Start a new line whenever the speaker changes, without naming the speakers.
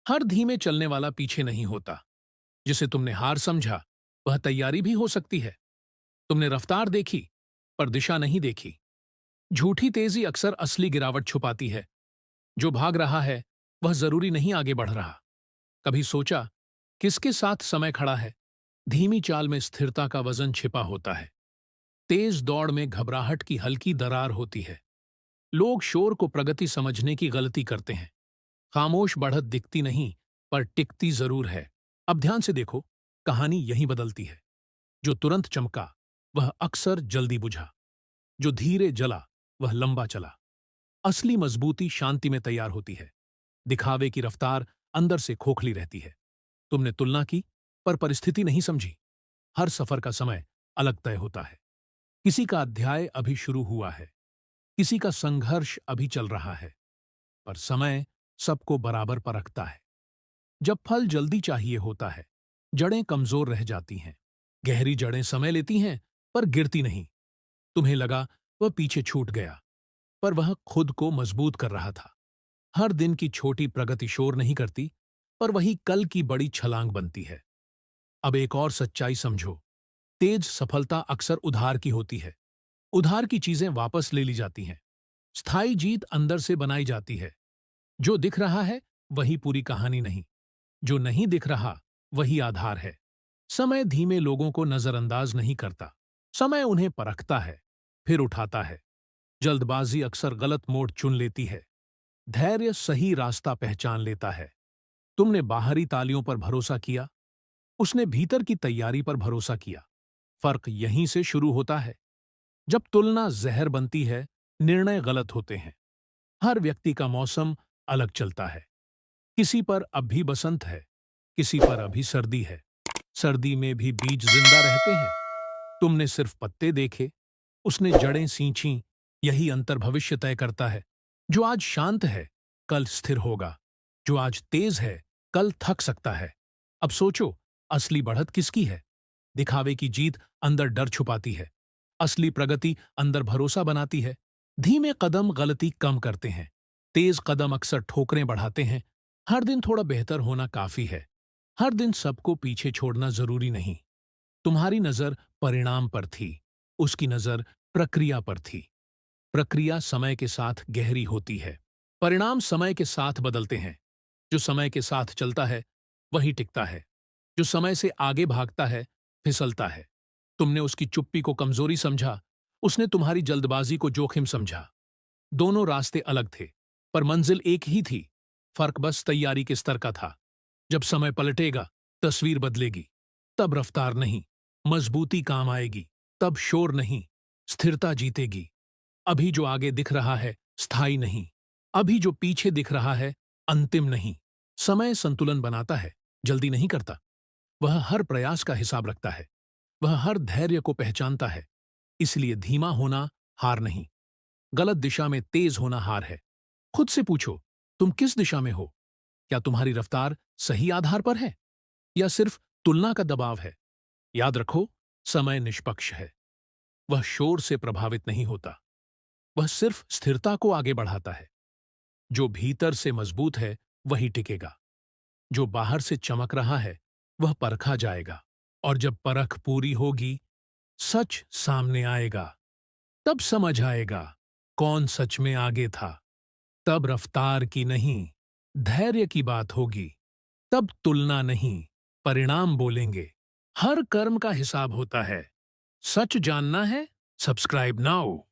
हर धीमे चलने वाला पीछे नहीं होता। जिसे तुमने हार समझा, वह तैयारी भी हो सकती है। तुमने रफ्तार देखी, पर दिशा नहीं देखी। झूठी तेजी अक्सर असली गिरावट छुपाती है। जो भाग रहा है, वह जरूरी नहीं आगे बढ़ रहा। कभी सोचा, किसके साथ समय खड़ा है? धीमी चाल में स्थिरता का वजन छिपा होता है। तेज दौड़ में घबराहट की हल्की दरार होती है। लोग शोर को प्रगति समझने की गलती करते हैं। खामोश बढ़त दिखती नहीं, पर टिकती जरूर है। अब ध्यान से देखो, कहानी यहीं बदलती है। जो तुरंत चमका, वह अक्सर जल्दी बुझा। जो धीरे जला, वह लंबा चला। असली मजबूती शांति में तैयार होती है। दिखावे की रफ्तार अंदर से खोखली रहती है। तुमने तुलना की, पर परिस्थिति नहीं समझी। हर सफर का समय अलग तय होता है। किसी का अध्याय अभी शुरू हुआ है, किसी का संघर्ष अभी चल रहा है। पर समय सबको बराबर परखता है। जब फल जल्दी चाहिए होता है, जड़ें कमजोर रह जाती हैं। गहरी जड़ें समय लेती हैं, पर गिरती नहीं। तुम्हें लगा वह पीछे छूट गया, पर वह खुद को मजबूत कर रहा था। हर दिन की छोटी प्रगति शोर नहीं करती, पर वही कल की बड़ी छलांग बनती है। अब एक और सच्चाई समझो। तेज सफलता अक्सर उधार की होती है। उधार की चीजें वापस ले ली जाती हैं। स्थायी जीत अंदर से बनाई जाती है। जो दिख रहा है, वही पूरी कहानी नहीं। जो नहीं दिख रहा, वही आधार है। समय धीमे लोगों को नजरअंदाज नहीं करता। समय उन्हें परखता है, फिर उठाता है। जल्दबाजी अक्सर गलत मोड़ चुन लेती है। धैर्य सही रास्ता पहचान लेता है। तुमने बाहरी तालियों पर भरोसा किया, उसने भीतर की तैयारी पर भरोसा किया। फर्क यहीं से शुरू होता है। जब तुलना जहर बनती है, निर्णय गलत होते हैं। हर व्यक्ति का मौसम अलग चलता है। किसी पर अभी बसंत है, किसी पर अभी सर्दी है। सर्दी में भी बीज जिंदा रहते हैं। तुमने सिर्फ पत्ते देखे, उसने जड़ें सींची। यही अंतर भविष्य तय करता है। जो आज शांत है, कल स्थिर होगा। जो आज तेज है, कल थक सकता है। अब सोचो, असली बढ़त किसकी है? दिखावे की जीत अंदर डर छुपाती है। असली प्रगति अंदर भरोसा बनाती है। धीमे कदम गलती कम करते हैं, तेज कदम अक्सर ठोकरें बढ़ाते हैं। हर दिन थोड़ा बेहतर होना काफी है। हर दिन सबको पीछे छोड़ना जरूरी नहीं। तुम्हारी नजर परिणाम पर थी, उसकी नजर प्रक्रिया पर थी। प्रक्रिया समय के साथ गहरी होती है, परिणाम समय के साथ बदलते हैं। जो समय के साथ चलता है, वही टिकता है। जो समय से आगे भागता है, फिसलता है। तुमने उसकी चुप्पी को कमजोरी समझा, उसने तुम्हारी जल्दबाजी को जोखिम समझा। दोनों रास्ते अलग थे, पर मंजिल एक ही थी। फर्क बस तैयारी के स्तर का था। जब समय पलटेगा, तस्वीर बदलेगी। तब रफ्तार नहीं, मजबूती काम आएगी। तब शोर नहीं, स्थिरता जीतेगी। अभी जो आगे दिख रहा है, स्थायी नहीं। अभी जो पीछे दिख रहा है, अंतिम नहीं। समय संतुलन बनाता है, जल्दी नहीं करता। वह हर प्रयास का हिसाब रखता है। वह हर धैर्य को पहचानता है। इसलिए धीमा होना हार नहीं, गलत दिशा में तेज होना हार है। खुद से पूछो, तुम किस दिशा में हो? क्या तुम्हारी रफ्तार सही आधार पर है, या सिर्फ तुलना का दबाव है? याद रखो, समय निष्पक्ष है। वह शोर से प्रभावित नहीं होता। वह सिर्फ स्थिरता को आगे बढ़ाता है। जो भीतर से मजबूत है, वही टिकेगा। जो बाहर से चमक रहा है, वह परखा जाएगा। और जब परख पूरी होगी, सच सामने आएगा। तब समझ आएगा, कौन सच में आगे था। तब रफ्तार की नहीं, धैर्य की बात होगी। तब तुलना नहीं, परिणाम बोलेंगे। हर कर्म का हिसाब होता है। सच जानना है? Subscribe now.